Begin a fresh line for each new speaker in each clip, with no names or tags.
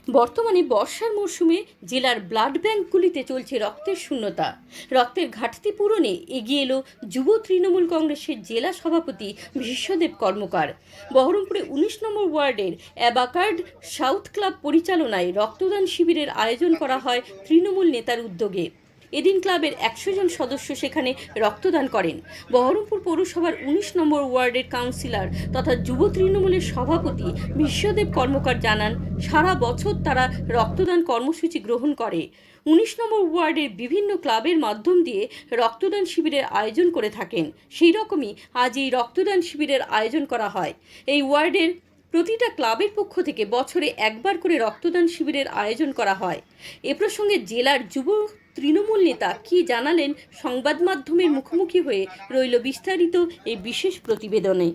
বর্তমানে বর্ষার মরশুমে জেলার ব্লাড ব্যাঙ্কগুলিতে চলছে রক্তের শূন্যতা। রক্তের ঘাটতি পূরণে এগিয়ে এলো যুব তৃণমূল কংগ্রেসের জেলা সভাপতি বিশ্বদেব কর্মকার। বহরমপুরে ১৯ নম্বর ওয়ার্ডের অ্যাবাকার্ড সাউথ ক্লাব পরিচালনায় রক্তদান শিবিরের আয়োজন করা হয় তৃণমূল নেতার উদ্যোগে। এদিন ক্লাবের ১০০ জন সদস্য সেখানে রক্তদান করেন। বহরমপুর পৌরসভার ১৯ নম্বর ওয়ার্ডের কাউন্সিলর তথা যুব তৃণমূলের সভাপতি বিশ্বদেব কর্মকার জানান, সারা বছর তারা রক্তদান কর্মসূচি গ্রহণ করে ১৯ নম্বর ওয়ার্ডের বিভিন্ন ক্লাবের মাধ্যম দিয়ে রক্তদান শিবিরের আয়োজন করে থাকেন। সেই রকমই আজ এই রক্তদান শিবিরের আয়োজন করা হয়। এই ওয়ার্ডের প্রতিটা ক্লাবের পক্ষ থেকে বছরে একবার করে রক্তদান শিবিরের আয়োজন করা হয়। এ প্রসঙ্গে জেলার যুব তৃণমূল নেতা কি জানালেন সংবাদ মাধ্যমের মুখোমুখি হয়ে রইল বিস্তারিত এই বিশেষ প্রতিবেদনে।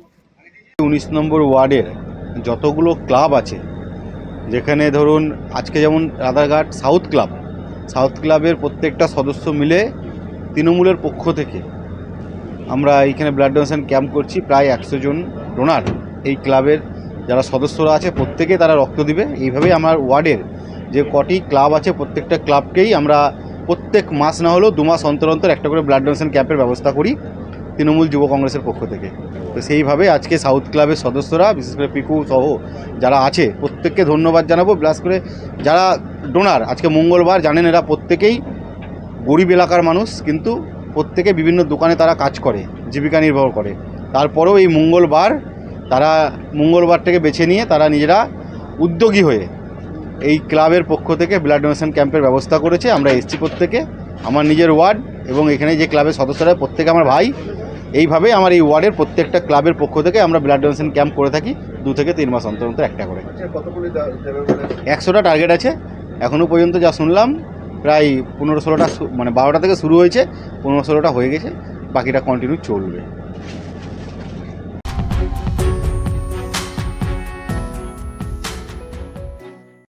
১৯ নম্বর ওয়ার্ডের যতগুলো ক্লাব আছে, যেখানে ধরুন আজকে যেমন রাধারঘাট সাউথ ক্লাবের প্রত্যেকটা সদস্য মিলে তৃণমূলের পক্ষ থেকে আমরা এইখানে ব্লাড ডোনেশন ক্যাম্প করছি। প্রায় ১০০ জন ডোনার এই ক্লাবের যারা সদস্যরা আছে প্রত্যেকে তারা রক্ত দিবে। এইভাবেই আমার ওয়ার্ডের যে কটি ক্লাব আছে প্রত্যেকটা ক্লাবকেই আমরা প্রত্যেক মাস না হলেও ২ মাস অন্তর অন্তর একটা করে ব্লাড ডোনেশন ক্যাম্পের ব্যবস্থা করি তৃণমূল যুব কংগ্রেসের পক্ষ থেকে। তো সেইভাবে আজকে সাউথ ক্লাবের সদস্যরা, বিশেষ করে পিকু সহ যারা আছে প্রত্যেককে ধন্যবাদ জানাবো। বিশেষ করে যারা ডোনার, আজকে মঙ্গলবার জানেন এরা প্রত্যেকেই গরিব এলাকার মানুষ, কিন্তু প্রত্যেকে বিভিন্ন দোকানে তারা কাজ করে, জীবিকা নির্বাহ করে। তারপরেও এই মঙ্গলবারটাকে বেছে নিয়ে তারা নিজেরা উদ্যোগী হয়ে এই ক্লাবের পক্ষ থেকে ব্লাড ডোনেশন ক্যাম্পের ব্যবস্থা করেছে। আমরা এসছি প্রত্যেকে, আমার নিজের ওয়ার্ড এবং এখানে যে ক্লাবের সদস্যরা প্রত্যেকে আমার ভাই। এইভাবে আমার এই ওয়ার্ডের প্রত্যেকটা ক্লাবের পক্ষ থেকে আমরা ব্লাড ডোনেশন ক্যাম্প করে থাকি ২ থেকে ৩ মাস অন্তর অন্তর একটা করে। ১০০টা টার্গেট আছে। এখনও পর্যন্ত যা শুনলাম প্রায় ১৫-১৬টা, মানে ১২টা থেকে শুরু হয়েছে, ১৫-১৬টা হয়ে গেছে, বাকিটা কন্টিনিউ চলবে।